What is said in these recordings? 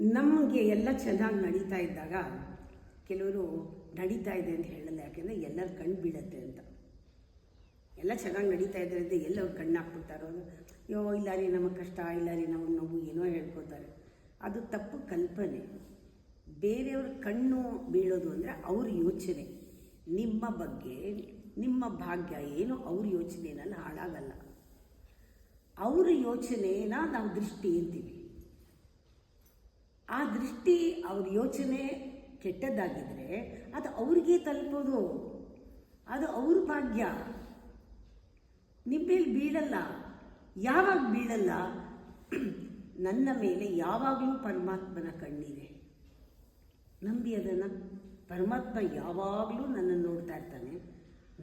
ನಮಗೆ ಎಲ್ಲ ಚೆನ್ನಾಗಿ ನಡೀತಾ ಇದ್ದಾಗ ಕೆಲವರು ನಡೀತಾ ಇದೆ ಅಂತ ಹೇಳಲ್ಲ, ಯಾಕೆಂದರೆ ಎಲ್ಲರ ಕಣ್ಣು ಬೀಳತ್ತೆ ಅಂತ. ಎಲ್ಲ ಚೆನ್ನಾಗಿ ನಡೀತಾ ಇದ್ದಾರೆ ಅಂತ ಎಲ್ಲವ್ರು ಕಣ್ಣು ಹಾಕ್ಬಿಡ್ತಾರೋ, ಅಯ್ಯೋ ಇಲ್ಲ ರೀ ನಮಗೆ ಕಷ್ಟ, ಇಲ್ಲ ರೀ ನಾವು ಏನೋ ಹೇಳ್ಕೊತಾರೆ. ಅದು ತಪ್ಪು ಕಲ್ಪನೆ. ಬೇರೆಯವ್ರ ಕಣ್ಣು ಬೀಳೋದು ಅಂದರೆ ಅವ್ರ ಯೋಚನೆ, ನಿಮ್ಮ ಬಗ್ಗೆ ನಿಮ್ಮ ಭಾಗ್ಯ ಏನು ಅವ್ರ ಯೋಚನೆನಲ್ಲಿ ಹಾಳಾಗಲ್ಲ. ಅವ್ರ ಯೋಚನೆನ ನಾವು ದೃಷ್ಟಿ ಅಂತೀವಿ. ಆ ದೃಷ್ಟಿ ಅವ್ರ ಯೋಚನೆ ಕೆಟ್ಟದ್ದಾಗಿದ್ದರೆ ಅದು ಅವ್ರಿಗೆ ತಲುಪೋದು, ಅದು ಅವ್ರ ಭಾಗ್ಯ. ನಿಮ್ಮ ಮೇಲೆ ಬೀಳಲ್ಲ. ಯಾವಾಗ ಬೀಳಲ್ಲ? ನನ್ನ ಮೇಲೆ ಯಾವಾಗಲೂ ಪರಮಾತ್ಮನ ಕಣ್ಣಿದೆ. ನಂಬಿ ಅದನ್ನು. ಪರಮಾತ್ಮ ಯಾವಾಗಲೂ ನನ್ನನ್ನು ನೋಡ್ತಾ ಇರ್ತಾನೆ,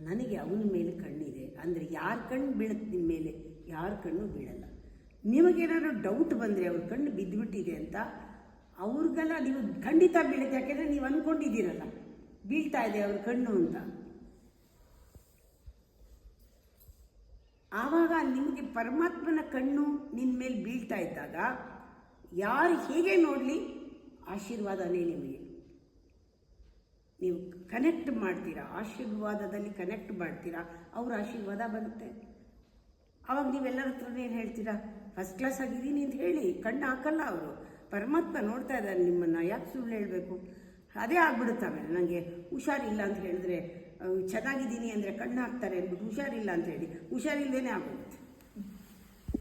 ನನಗೆ ಅವನ ಮೇಲೆ ಕಣ್ಣಿದೆ. ಅಂದರೆ ಯಾರ ಕಣ್ಣು ಬೀಳುತ್ತೆ ನಿಮ್ಮ ಮೇಲೆ? ಯಾರ ಕಣ್ಣು ಬೀಳಲ್ಲ. ನಿಮಗೇನಾದ್ರು ಡೌಟ್ ಬಂದರೆ ಅವ್ರ ಕಣ್ಣು ಬಿದ್ದುಬಿಟ್ಟಿದೆ ಅಂತ, ಅವ್ರಿಗೆಲ್ಲ ನೀವು ಖಂಡಿತ ಬೀಳುತ್ತೆ. ಯಾಕೆಂದರೆ ನೀವು ಅಂದ್ಕೊಂಡಿದ್ದೀರಲ್ಲ ಬೀಳ್ತಾ ಇದೆ ಅವ್ರ ಕಣ್ಣು ಅಂತ. ಆವಾಗ ನಿಮಗೆ ಪರಮಾತ್ಮನ ಕಣ್ಣು ನಿನ್ನ ಮೇಲೆ ಬೀಳ್ತಾ ಇದ್ದಾಗ ಯಾರು ಹೇಗೆ ನೋಡಲಿ ಆಶೀರ್ವಾದನೇ ನಿಮಗೆ. ನೀವು ಕನೆಕ್ಟ್ ಮಾಡ್ತೀರಾ, ಆಶೀರ್ವಾದದಲ್ಲಿ ಕನೆಕ್ಟ್ ಮಾಡ್ತೀರಾ, ಅವ್ರ ಆಶೀರ್ವಾದ ಬರುತ್ತೆ. ಆವಾಗ ನೀವೆಲ್ಲರ ಹತ್ರನೇ ಏನು ಹೇಳ್ತೀರಾ? ಫಸ್ಟ್ ಕ್ಲಾಸ್ ಆಗಿದ್ದೀನಿ ಅಂತ ಹೇಳಿ ಕಣ್ಣು ಹಾಕಲ್ಲ ಅವರು. ಪರಮಾತ್ಮ ನೋಡ್ತಾ ಇದ್ದಾರೆ ನಿಮ್ಮನ್ನು, ಯಾಕೆ ಸುಳ್ಳು ಹೇಳಬೇಕು? ಅದೇ ಆಗ್ಬಿಡುತ್ತೆ. ಆಮೇಲೆ ನನಗೆ ಹುಷಾರಿಲ್ಲ ಅಂತ ಹೇಳಿದ್ರೆ, ಚೆನ್ನಾಗಿದ್ದೀನಿ ಅಂದರೆ ಕಣ್ಣು ಹಾಕ್ತಾರೆ ಅಂದ್ಬಿಟ್ಟು ಹುಷಾರಿಲ್ಲ ಅಂತ ಹೇಳಿ ಹುಷಾರಿಲ್ಲದೇ ಆಗೋಗುತ್ತೆ.